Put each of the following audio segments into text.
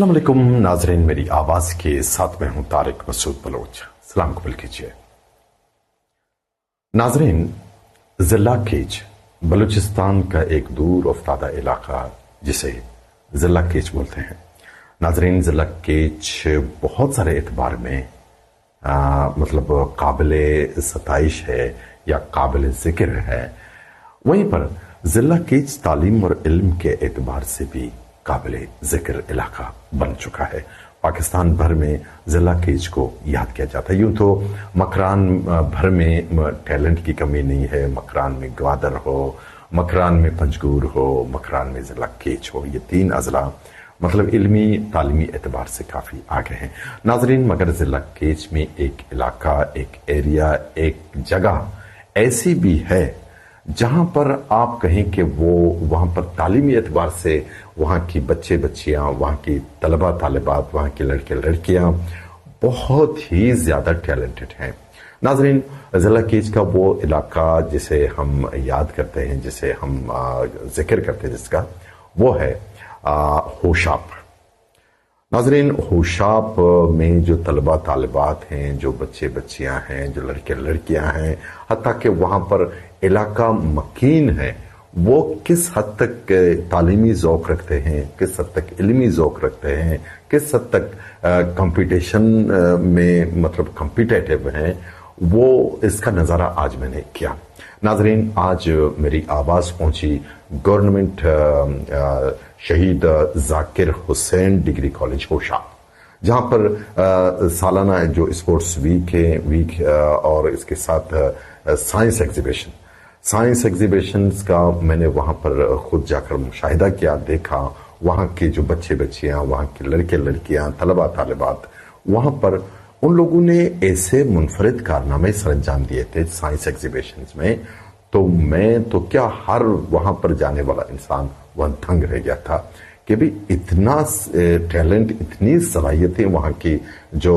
अस्सलाम वालेकुम नाजरीन, मेरी आवाज के साथ में हूं तारिक मसूद बलोच। सलाम कबूल कीजिए। नाजरीन, जिला केच बलूचिस्तान का एक दूर अफ्तादा इलाका जिसे जिला केच बोलते हैं। नाजरीन, जिला केच बहुत सारे एतबार में मतलब काबिले सताइश है या काबिले जिक्र है। वहीं पर जिला केच तालीम और इल्म के एतबार से भी काबिले जिक्र इलाका बन चुका है। पाकिस्तान भर में जिला केच को याद किया जाता है। यूं तो मकरान भर में टैलेंट की कमी नहीं है। मकरान में ग्वादर हो, मकरान में पंजगूर हो, मकरान में जिला केच हो, ये तीन अजला मतलब इल्मी तालीमी एतबार से काफी आगे हैं। नाजरीन, मगर जिला केच में एक इलाका, एक एरिया, एक जगह ऐसी भी है जहां पर आप कहें कि वो वहां पर तालीमी एतबार से वहां की बच्चे बच्चियां, वहां की तलबा तालिबात, वहां की लड़के लड़कियां बहुत ही ज्यादा टैलेंटेड हैं। नाजरीन, जिला केच का वो इलाका जिसे हम याद करते हैं, जिसे हम जिक्र करते हैं, जिसका वो है होशाब। नाजरीन, होशाब में जो तलबा तालिबात हैं, जो बच्चे बच्चियां हैं, जो लड़के लड़कियां हैं, हत्ता कि वहां पर इलाका मकीन है, वो किस हद तक तालीमी ज़ौक़ रखते हैं, किस हद तक इल्मी ज़ौक़ रखते हैं, किस हद तक कंपटीशन में मतलब कम्पिटेटिव हैं, वो इसका नज़ारा आज मैंने किया। नाजरीन, आज मेरी आवाज़ पहुंची गवर्नमेंट शहीद जाकिर हुसैन डिग्री कॉलेज होशाब, जहां पर सालाना जो स्पोर्ट्स वीक है और इसके साथ साइंस एग्जीबिशंस का मैंने वहां पर खुद जाकर मुशाहिदा किया, देखा। वहां के जो बच्चे बच्चियां, वहां के लड़के लड़कियां, तलबा तालिबात, वहां पर उन लोगों ने ऐसे मुनफरिद कारनामे सरअंजाम दिए थे साइंस एग्जीबिशंस में, तो मैं तो क्या हर वहां पर जाने वाला इंसान वह दंग रह गया था कि भी इतना टैलेंट, इतनी सलाहियतें वहां की जो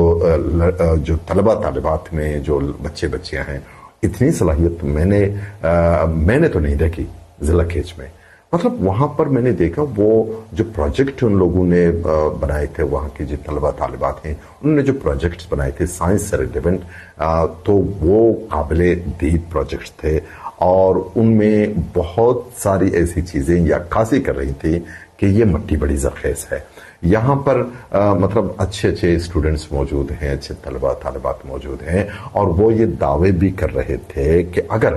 तलबा तालिबात में जो बच्चे बच्चियां हैं, इतनी सलाहियत मैंने तो नहीं देखी जिला केच में। मतलब वहां पर मैंने देखा वो जो प्रोजेक्ट उन लोगों ने बनाए थे, वहां के जो तलबा तालिबात हैं, उन्होंने जो प्रोजेक्ट्स बनाए थे साइंस से रिलेवेंट, तो वो काबिले दीद प्रोजेक्ट्स थे और उनमें बहुत सारी ऐसी चीजें ये अक्कासी कर रही थी कि ये मट्टी बड़ी ज़रखेज़ है। यहाँ पर मतलब अच्छे अच्छे स्टूडेंट्स मौजूद हैं, अच्छे तलबा तालिबात मौजूद हैं, और वो ये दावे भी कर रहे थे कि अगर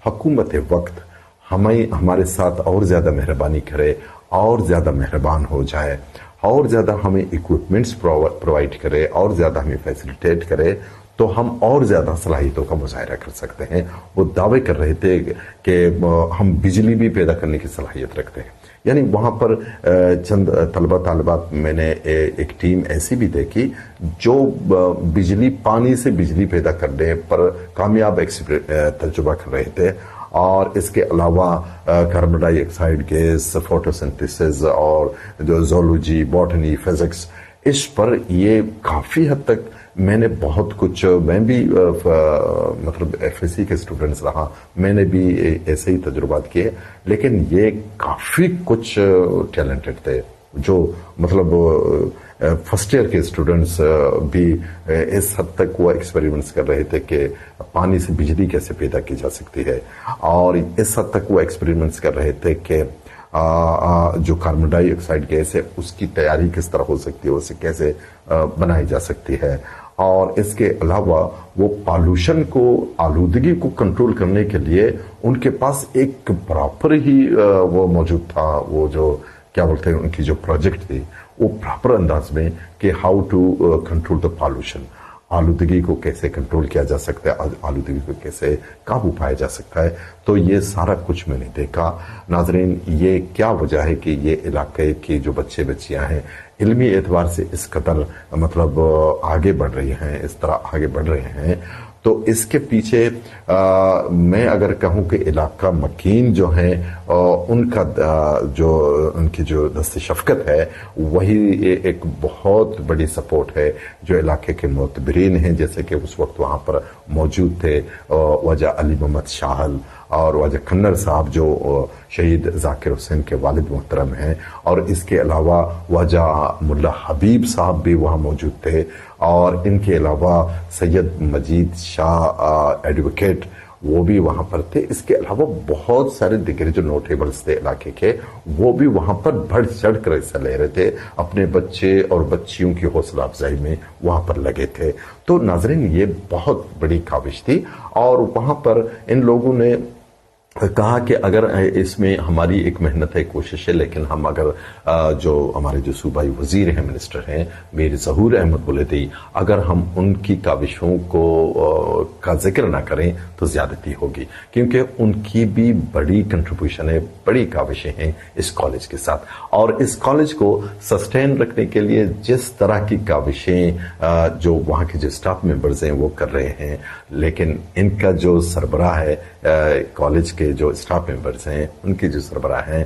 हुकूमत वक्त हमारे साथ और ज़्यादा मेहरबानी करे, और ज़्यादा मेहरबान हो जाए, और ज़्यादा हमें इक्विपमेंट्स प्रोवाइड करे, और ज़्यादा हमें फैसिलिटेट करे, तो हम और ज़्यादा सलाहियतों का मुजाहरा कर सकते हैं। वो दावे कर रहे थे कि हम बिजली भी पैदा करने की सलाहियत रखते हैं। यानी वहां पर चंद तलबा तालिबात, मैंने एक टीम ऐसी भी देखी जो बिजली, पानी से बिजली पैदा करने पर कामयाब तजुर्बा कर रहे थे, और इसके अलावा कार्बन डाइऑक्साइड गैस, फोटोसिंथेसिस और जो ज़ूलॉजी, बॉटनी, फिजिक्स, इस पर ये काफी हद तक मैंने बहुत कुछ, मैं भी मतलब एफएससी के स्टूडेंट्स रहा, मैंने भी ऐसे ही तजुर्बात किए, लेकिन ये काफी कुछ टैलेंटेड थे। जो मतलब फर्स्ट ईयर के स्टूडेंट्स भी इस हद तक वो एक्सपेरिमेंट्स कर रहे थे कि पानी से बिजली कैसे पैदा की जा सकती है, और इस हद तक वो एक्सपेरिमेंट्स कर रहे थे कि जो कार्बन डाइऑक्साइड गैस है उसकी तैयारी किस तरह हो सकती है, उसे कैसे बनाई जा सकती है, और इसके अलावा वो पॉल्यूशन को, आलूदगी को कंट्रोल करने के लिए उनके पास एक प्रॉपर ही वो मौजूद था, वो जो क्या बोलते हैं, उनकी जो प्रोजेक्ट थी वो प्रॉपर अंदाज में कि how to control the pollution, आलूदगी को कैसे कंट्रोल किया जा सकता है, आलूदगी को कैसे काबू पाया जा सकता है। तो ये सारा कुछ मैंने देखा। नाजरीन, ये क्या वजह है कि ये इलाके के जो बच्चे बच्चियां हैं इल्मी एतबार से इस कदर मतलब आगे बढ़ रही हैं, इस तरह आगे बढ़ रहे हैं, तो इसके पीछे मैं अगर कहूं कि इलाका मकीन जो है उनका जो उनकी जो दस्ते शफकत है, वही एक बहुत बड़ी सपोर्ट है। जो इलाके के मोतबरीन हैं, जैसे कि उस वक्त वहां पर मौजूद थे वजह अली मोहम्मद शाहल और वाजा खन्नर साहब जो शहीद जाकिर हुसैन के वालिद मोहतरम हैं, और इसके अलावा वाजा मुल्ला हबीब साहब भी वहाँ मौजूद थे, और इनके अलावा सैयद मजीद शाह एडवोकेट वो भी वहां पर थे। इसके अलावा बहुत सारे दिग्गज जो नोटेबल्स थे इलाके के, वो भी वहां पर बढ़ चढ़ कर हिस्सा ले रहे थे, अपने बच्चे और बच्चियों की हौसला अफजाई में वहां पर लगे थे। तो नाजरीन, ये बहुत बड़ी काविश थी, और वहां पर इन लोगों ने कहा कि अगर इसमें हमारी एक मेहनत है, कोशिश है, लेकिन हम अगर जो हमारे जो सूबाई वजीर हैं, मिनिस्टर हैं मीर ज़हूर अहमद बुलेदी, अगर हम उनकी काविशों को का जिक्र ना करें तो ज्यादती होगी, क्योंकि उनकी भी बड़ी कंट्रीब्यूशन है, बड़ी काविशें हैं इस कॉलेज के साथ। और इस कॉलेज को सस्टेन रखने के लिए जिस तरह की काविशें जो वहाँ के जो स्टाफ मेंबर्स हैं वो कर रहे हैं, लेकिन इनका जो सरबराह है, कॉलेज के जो स्टाफ मेंबर्स हैं, उनके जो सरबराह हैं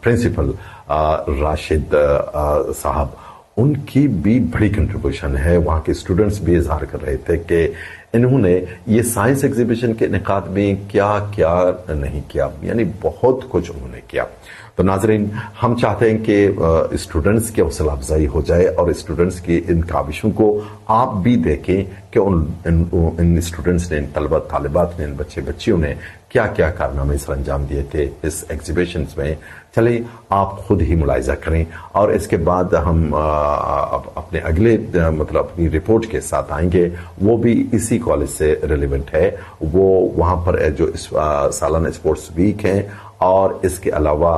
प्रिंसिपल राशिद साहब, उनकी भी बड़ी कंट्रीब्यूशन है। वहाँ के स्टूडेंट्स भी इजहार कर रहे थे कि इन्होंने ये साइंस एग्जीबिशन के इनेकाद में क्या क्या नहीं किया, यानी बहुत कुछ उन्होंने किया। तो नाजरीन, हम चाहते हैं कि स्टूडेंट्स की हौसला अफजाई हो जाए और स्टूडेंट्स की इन काविशों को आप भी देखें कि इन स्टूडेंट्स ने, इन तलबा तालिबात ने, इन बच्चे बच्चियों ने क्या क्या कारनामे सर अंजाम दिए थे इस एग्जीबिशन में। चलिए आप खुद ही मुलाहिजा करें, और इसके बाद हम अपने अगले मतलब अपनी रिपोर्ट के साथ आएंगे, वो भी इसी कॉलेज से रिलेवेंट है। वो वहाँ पर जो सालाना स्पोर्ट्स वीक है, और इसके अलावा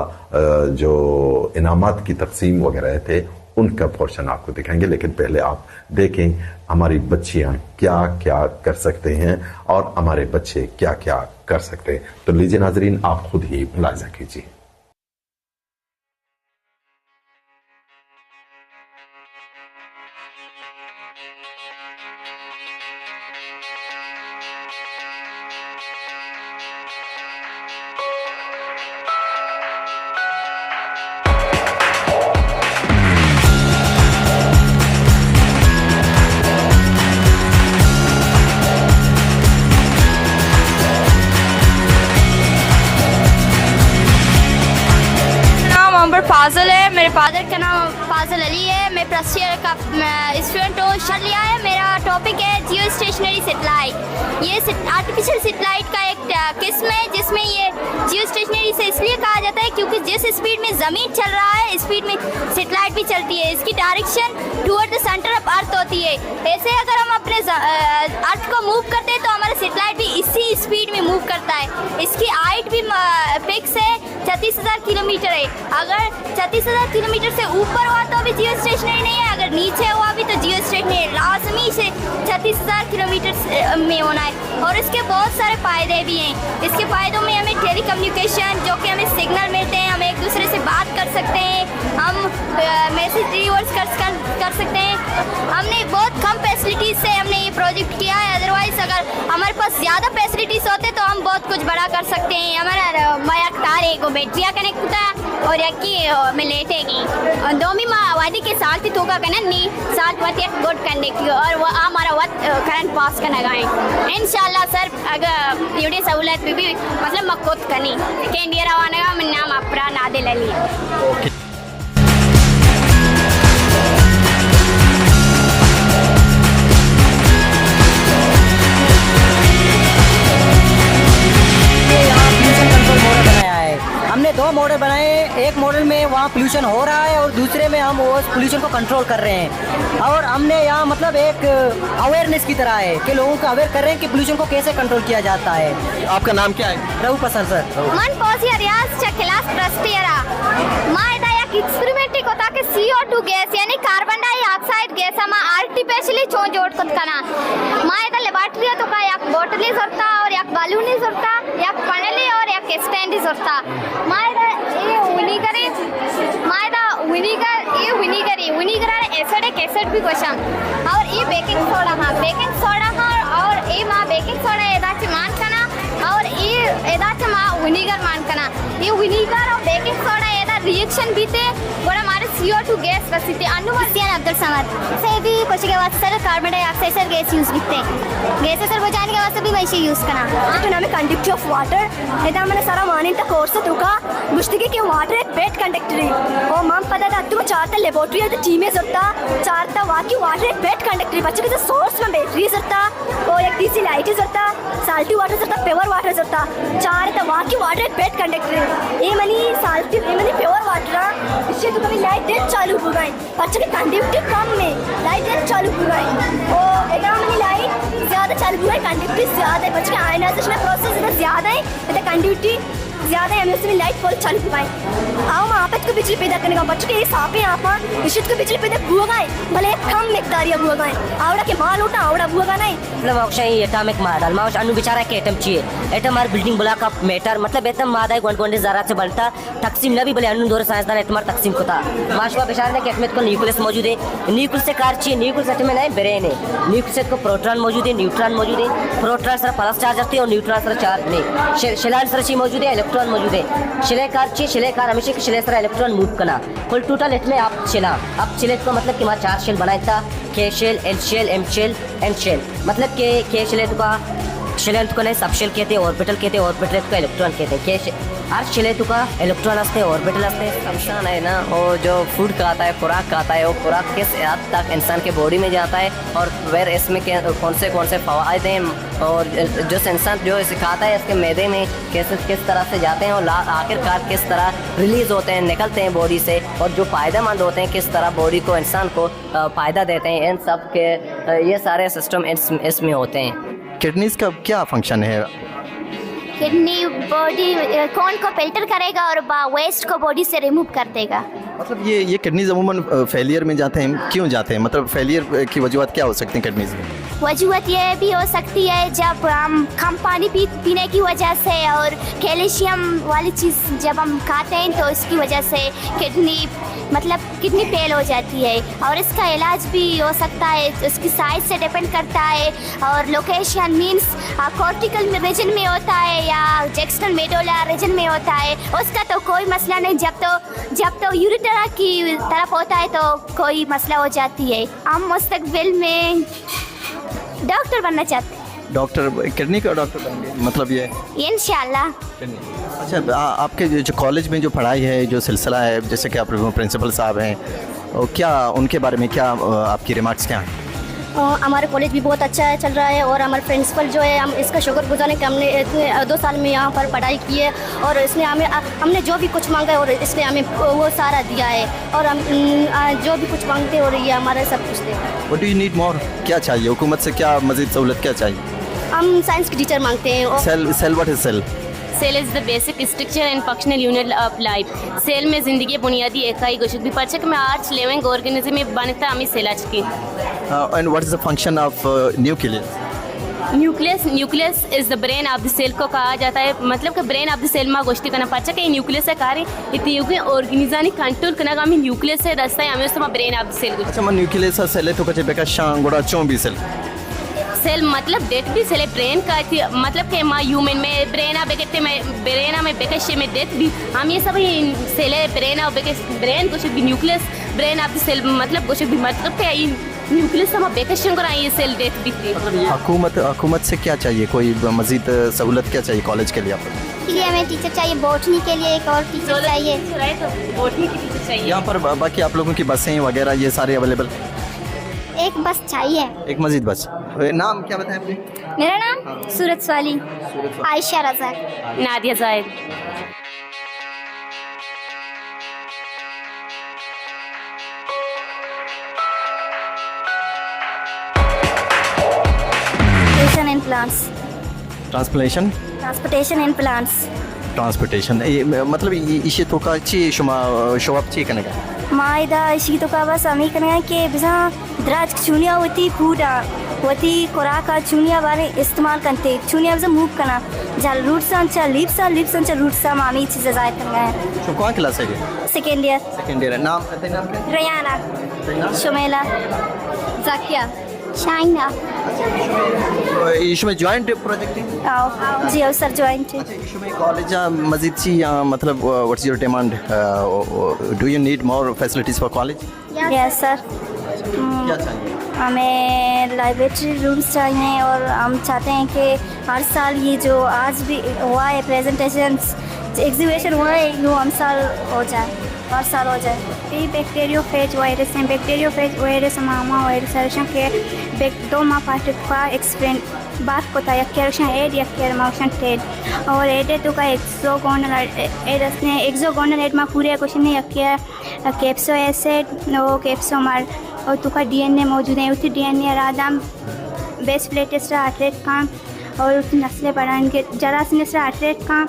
जो इनामात की तकसीम वगैरह थे, उनका पोर्शन आपको दिखाएंगे। लेकिन पहले आप देखें हमारी बच्चियां क्या क्या कर सकते हैं और हमारे बच्चे क्या क्या कर सकते हैं। तो लीजिए नाजरीन, आप खुद ही मुलाहिजा कीजिए। फाजल है, मेरे फादर का नाम फाजल अली है। मैं फर्स्ट ईयर का स्टूडेंट हूँ। शर लिया है। मेरा टॉपिक है जियो स्टेशनरी सेटेलाइट। ये आर्टिफिशियल सेटेलाइट का एक किस्म है, जिसमें ये जियो स्टेशनरी से इसलिए कहा जाता है क्योंकि जिस स्पीड में ज़मीन चल रहा है, स्पीड में सेटेलाइट भी चलती है। इसकी direction toward the centre of earth होती है। ऐसे अगर हम अपने अर्थ को मूव करते हैं तो हमारा सेटेलाइट भी इसी स्पीड में मूव करता है। इसकी हाइट भी फिक्स है, 36,000 किलोमीटर है। अगर 36,000 किलोमीटर से ऊपर हुआ तो भी जियो स्टेशनरी नहीं है, अगर नीचे हुआ भी तो जियो स्टेशनरी लाजमी से 36,000 किलोमीटर में होना है। और इसके बहुत सारे फ़ायदे भी हैं। इसके फ़ायदों में हमें टेली कम्युनिकेशन, जो कि हमें सिग्नल मिलते हैं, हम एक दूसरे से बात कर सकते हैं, हम मैसेज डिलीवर्स कर सकते हैं। हमने बहुत कम फैसिलिटीज़ से हमने ये प्रोजेक्ट किया है। अदरवाइज़ अगर हमारे पास ज़्यादा फैसिलिटीज़ होते तो हम बहुत कुछ बड़ा कर सकते हैं। हमारा माया तारे को बैटरिया कनेक्ट होता है और यकी में लेटेगी और दोमी वादी के साथ ही तोका कनन नी साथ वत एक गुड कनेक्ट और वो हमारा वत करंट पास करना गाएं इंशाल्लाह सर। अगर युडी सहूलत भी मतलब मकोत कनी के इंडिया रवाना का मैं नाम अपरा नादे लली। हमने दो मॉडल बनाए। एक मॉडल में वहाँ पोल्यूशन हो रहा है और दूसरे में हम उस पोल्यूशन को कंट्रोल कर रहे हैं। और हमने यहाँ मतलब एक अवेयरनेस की तरह है कि लोगों को अवेयर कर रहे हैं कि पोल्यूशन को कैसे कंट्रोल किया जाता है। आपका नाम क्या है? रहू पसंद सर। मन पोसिया रियाज चखलास प्रस्तियरा मायदा एक एक्सपेरिमेंट को ताकि CO2 गैस यानी कार्बन डाइऑक्साइड गैस हम आर्टिफिशियली जोड़ कतना मायदा लेबॉरेटरी तो का एक बोतली जरता और एक बालूनी जरता एक पणली और एक स्टैंड जरता मायदा ये विनीगर एसिड भी क्वेश्चन और ये बेकिंग सोडा और ये मां बेकिंग सोडा एदाच मान कना और ये एदाच मां विनीगर मान कना। ये विनीगर और बेकिंग सोडा एदा रिएक्शन भी थे बड़ा हमारे CO2 गैस बसते अनुमतियान अब्दुल समद से भी कुछ के वास्ते sir carbon dioxide sir gas use करते हैं गैस सर बचाने के वास्ते भी वैसे यूज करना तो नाम कंडक्टर ऑफ वाटर इधर मैंने सारा मानी तक कोर्स तुका मुश्तिकी के वाटर एक बेड कंडक्टर और माम पता था तुम चारता लेबोरेटरी है तो टीमें जरता चारता वाकी वाटर एक बेड कंडक्टर बच्चे के सोर्स में बैटरी जरता और एक डीसी लाइट जरता साल्टी वाटर जरता प्योर वाटर जरता चार तो वाकी वाटर एक बेड कंडक्टर ये मनी साल्टी ये मनी प्योर वाटर इससे तो कभी लाइट डेट चालू हो गई बच्चे के कंडक्टिव कम में लाइट डेट चालू हो गई और एकदम मनी लाइट ज़्यादा चालू हुआ है कंडक्टिव ज़्यादा है बच्चे के आयनाइजेशन प्रोसेस इतना ज़्यादा है तो कंडक्टिविटी ज़्यादा है हमें उसमें लाइट फॉल चालू हो पाए आओ आप को बिजली पैदा करने का बच्चों के ये साफ है आप निश्चित को बिजली पैदा हुआ गए भले कम मिकदार हुआ गए आवड़ा के माल उठा आवड़ा हुआ नहीं मतलब अक्षय एटॉमिक मॉडल माउस अनु बिचारा के एटम चाहिए atom are building block of matter मतलब एटम मादा गोंडे जरा से बनता तकसीम नबी भले अनु दौर साइंसदान एटम तकसीम को था माशवा बिचारा ने के एटम को न्यूक्लियस मौजूद है न्यूक्लियस से कार चाहिए न्यूक्लियस एटम में नहीं ब्रेन है न्यूक्लियस को प्रोटॉन मौजूद है न्यूट्रॉन मौजूद है प्रोटॉन सर प्लस चार्ज रखते हैं और न्यूट्रॉन सर चार्ज नहीं शेलान सर चाहिए मौजूद है इलेक्ट्रॉन मौजूद है शिलेकार चाहिए शिलेकार हमेशा कि शिले सर इलेक्ट्रॉन मूव करना कुल टोटल इसमें आप शिला अब शिले को मतलब कि हमारा 4 शेल बनाया था K shell L shell M shell N shell मतलब के शिले का शिले को नहीं सब शेल कहते हैं ऑर्बिटल कहते हैं ऑर्बिटल को इलेक्ट्रॉन कहते हैं के हर शिले का इलेक्ट्रॉन आते हैं ऑर्बिटल आते हैं इंसान है ना वो जो फूड खाता है खुराक खाता है वो खुराक किस हद तक इंसान के बॉडी में जाता है और फिर इसमें कौन से फ़वाइद हैं और जो इंसान जो इसे खाता है इसके मैदे में किस तरह से जाते हैं और आखिरकार किस तरह रिलीज़ होते हैं निकलते हैं बॉडी से और जो फ़ायदेमंद होते हैं किस तरह बॉडी को इंसान को फ़ायदा देते हैं इन सब के ये सारे सिस्टम इसमें होते हैं। किडनीज का क्या फंक्शन है? किडनी बॉडी खून को फिल्टर करेगा और वेस्ट को बॉडी से रिमूव कर देगा मतलब ये किडनीज अमूमन फेलियर में जाते हैं क्यों जाते हैं मतलब फेलियर की वजूहत क्या हो सकती हैं किडनीज में? वजूहत ये भी हो सकती है जब हम कम पानी पीने की वजह से और कैल्शियम वाली चीज़ जब हम खाते हैं तो इसकी वजह से किडनी फेल हो जाती है और इसका इलाज भी हो सकता है उसकी साइज से डिपेंड करता है और लोकेशन मींस कॉर्टिकल रीजन में होता है या जैक्सन मेडोला रीजन में होता है उसका तो कोई मसला नहीं जब तो यूरिटरा की तरफ होता है तो कोई मसला हो जाती है। हम मुस्तकबिल में डॉक्टर बनना चाहते हैं। डॉक्टर किडनी का डॉक्टर बनेंगे मतलब ये इंशाल्लाह। अच्छा आपके जो कॉलेज में जो पढ़ाई है जो सिलसिला है जैसे कि आप प्रिंसिपल साहब हैं क्या उनके बारे में क्या आपकी रिमार्क्स क्या हैं? हमारा कॉलेज भी बहुत अच्छा है चल रहा है और हमारे प्रिंसिपल जो है हम इसका शुक्रगुजार हैं कि हमने इतने 2 साल में यहाँ पर पढ़ाई की है और इसने हमने जो भी कुछ मांगा है और इसने हमें वो सारा दिया है और हम जो भी कुछ मांगते हैं और ये हमारा सब कुछ देता है। What do you need more क्या चाहिए हुकूमत से क्या मज़ीद सहूलत क्या चाहिए? हम साइंस की टीचर मांगते हैं। Cell what is cell? Cell is the basic structure and functional unit of life. Cell में ज़िंदगी बुनियादी इकाई गोशत भी पर्चक में आर्च लिविंग ऑर्गेनिज्म में बनता हमें सेलाच की। And what is the function of nucleus? Nucleus is the brain of the cell को कहा जाता है मतलब कि ब्रेन ऑफ द सेल में गोश्ती करना पर्चक है न्यूक्लियस है कार्य इतने ऑर्गेनिज्म कंट्रोल करना का हमें न्यूक्लियस है रास्ता है हमें उसमें ब्रेन ऑफ द सेल। अच्छा मैं न्यूक्लियस सेल है तो कचे बेका शांगुड़ा चों भी सेल मतलब डेट भी सेले ब्रेन का थी मतलब कि माँ ह्यूमन में ब्रेन बेकते में ब्रेन में बेकशे में डेथ भी हम ये सब सेले ब्रेन कुछ भी nucleus brain of the cell मतलब कुछ भी मतलब कि न्यूक्लियस हम बेकशन को ये सेल डेथ भी थी। हुकूमत से क्या चाहिए कोई मजीद सहूलत क्या चाहिए कॉलेज के लिए आपको? हमें टीचर चाहिए बॉटनी के लिए एक और टीचर चाहिए बॉटनी की टीचर चाहिए। यहाँ पर बाकी आप लोगों की बसें वगैरह ये सारे अवेलेबल? एक बस चाहिए। एक मजीद बस। नाम क्या बताएं आपने? मेरा नाम सूरत वाली Ayesha Raza Nadia Zahid. Transportation and plants transportation मतलब इशे तो का ची शुमा शोअप ची कने का मायदा इशी तो का बस हमें कने के बिजा द्राज चुनिया होती फूडा होती खुराक चुनिया बारे इस्तेमाल करते चुनिया बिजा मूव करना जल रूट सन चा रूट सा मामी चीज जायत करना है। तो कौन क्लास है ये? Second year. नाम कहते हैं? रयाना शुमेला जाकिया शाइना इशू में जॉइंट प्रोजेक्ट है? जी सर ज्वाइंट अच्छा, इशू में कॉलेज मजीद सी मतलब what's your demand? Do you need more facilities for college? Yes sir क्या चाहिए? हमें लाइब्रेरी रूम्स चाहिए और हम चाहते हैं कि हर साल ये जो आज भी हुआ है प्रेजेंटेशंस एग्जीबिशन हुआ है वो हम साल हो जाए, हर साल हो जाए. ये बैक्टीरियोफेज वायरस हैं. बैक्टीरियोफेज वायरस मामा वायरस के दो माह पार्टिका एक्सपेंड बात को था यक्केरशन एड यक्केरमाशन टेड और एडे तो का एक्सोगोनल एडस ने एक्सोगोनल एड मा पूरे क्वेश्चन ने यक्के कैप्सो एसिड नो कैप्सो मार और तुका डीएनए मौजूद है. उसी डीएनए रादाम बेस प्लेटेस्ट आर्टरेट का और उसकी नस्लें बढ़ाएंगे जरासीम नस्ल आर्टरेट का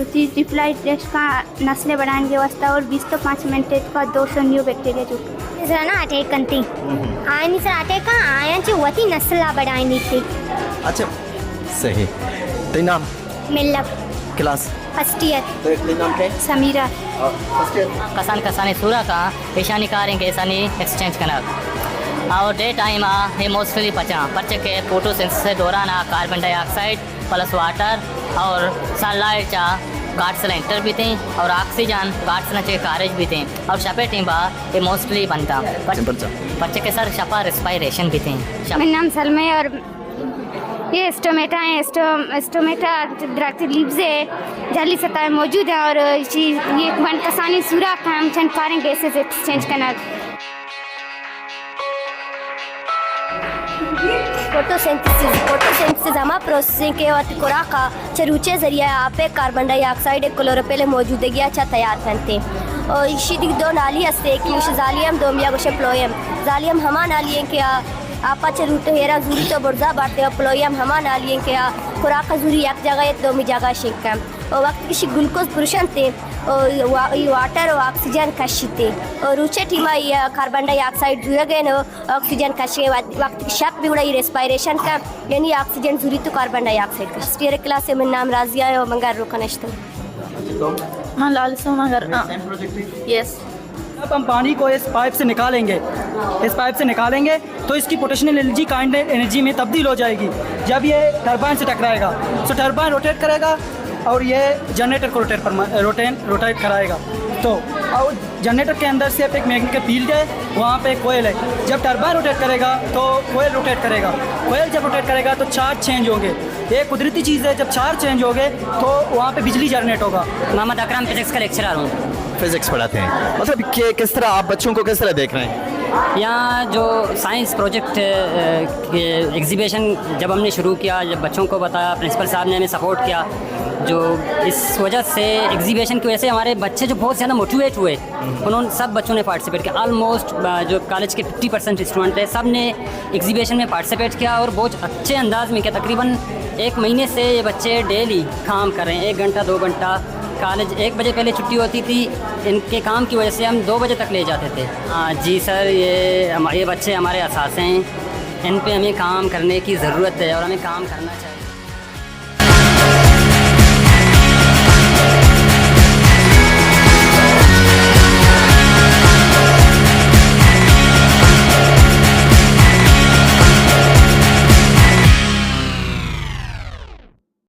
उसी रिफ्लाइट टेस्ट का नस्लें बढ़ाएंगे वास्ता और 20 तो 5 मिनट का 200 न्यू बैक्टीरिया जो सर ना अटैक करती आयन सर अटैक का आयन जो वती नस्ल बढ़ाएंगी थी. अच्छा सही. तेरा नाम? मिल्लक क्लास फर्स्ट ईयर. तेरा नाम क्या है? समीरा. First year. कसान कसानी सूरा का पेशानी करेंगे सनी एक्सचेंज करना और डे टाइम ये मोस्टली बच्चे के फोटोसिंथेसिस के दौरान कार्बन डाइऑक्साइड प्लस वाटर और सनलाइट चा गार्ड्स एंटर भी थे और ऑक्सीजन गार्ड्स के कारेज भी थे और शपे टीम ये मोस्टली बनता बच्चे के सर शपा रिस्पायरेशन भी थे. मेरा नाम सलमा है और ये स्टोमेटा है. स्टोमेटा दरख्त लीव्स है जली सतह में मौजूद है और ये वन कसानी सूरा का हम चंद फारें गैसेज एक्सचेंज करना. फोटोसिंथेसिस हमा प्रोसेसिंग के वक्त खुराका चरूचे जरिए आपे कार्बन डाइऑक्साइड क्लोरोफिल मौजूदगी अच्छा तैयार करते हैं और इसी दो नाली हस्ते कि जालियम दोमिया गोशे प्लोयम जालियम हमा नालियें के आपा चरूट हेरा जूरी तो बुर्जा बांटते और प्लोयम हमा नालियें के खुराका जूरी एक जगह एक दोमी जगह शिक्का और वक्त किसी ग्लूकोज पुरुषन थे और वाटर और ऑक्सीजन कशीते और रुचे टीमा कार्बन डाइऑक्साइड जुड़ा गए न ऑक्सीजन कशे वक्त की शक भी उड़ाई रेस्पायरेशन का यानी ऑक्सीजन जुरी तो कार्बन डाइऑक्साइड का. स्टीयर क्लास से मेरा नाम राजिया है और मंगार रुकनश्ता. हाँ लाल सो मगर यस. अब हम पानी को इस पाइप से निकालेंगे तो इसकी पोटेंशियल एनर्जी काइंड एनर्जी में तब्दील हो जाएगी जब ये टरबाइन से टकराएगा. तो टरबाइन रोटेट करेगा और ये जनरेटर को रोटेट कराएगा. तो और जनरेटर के अंदर से एक मैग्नेटिक फील्ड है, वहाँ पे कोयल है. जब टरबाइन रोटेट करेगा तो कोयल रोटेट करेगा. कोयल जब रोटेट करेगा तो चार्ज चेंज होंगे. ये कुदरती चीज़ है. जब चार्ज चेंज होंगे तो वहाँ पे बिजली जनरेट होगा. मोहम्मद अकरम फिजिक्स का लेक्चरर हूँ. फिजिक्स पढ़ाते हैं. मतलब किस तरह आप बच्चों को किस तरह देख रहे हैं? यहाँ जो साइंस प्रोजेक्ट एग्जीबिशन जब हमने शुरू किया, जब बच्चों को बताया, प्रिंसिपल साहब ने हमें सपोर्ट किया. जो इस वजह से एग्जीबिशन की वजह से हमारे बच्चे जो बहुत ज़्यादा मोटिवेट हुए, उन्होंने सब बच्चों ने पार्टिसिपेट किया. ऑलमोस्ट जो कॉलेज के 50% स्टूडेंट है सब ने एग्जीबिशन में पार्टिसिपेट किया और बहुत अच्छे अंदाज में किया. तकरीबन 1 महीने से ये बच्चे डेली काम कर रहे हैं. 1 घंटा 2 घंटा कॉलेज 1 बजे पहले छुट्टी होती थी. इनके काम की वजह से हम 2 बजे तक ले जाते थे. जी सर, ये बच्चे हमारे असासे हैं. इन पे हमें काम करने की ज़रूरत है और हमें काम करना चाहिए.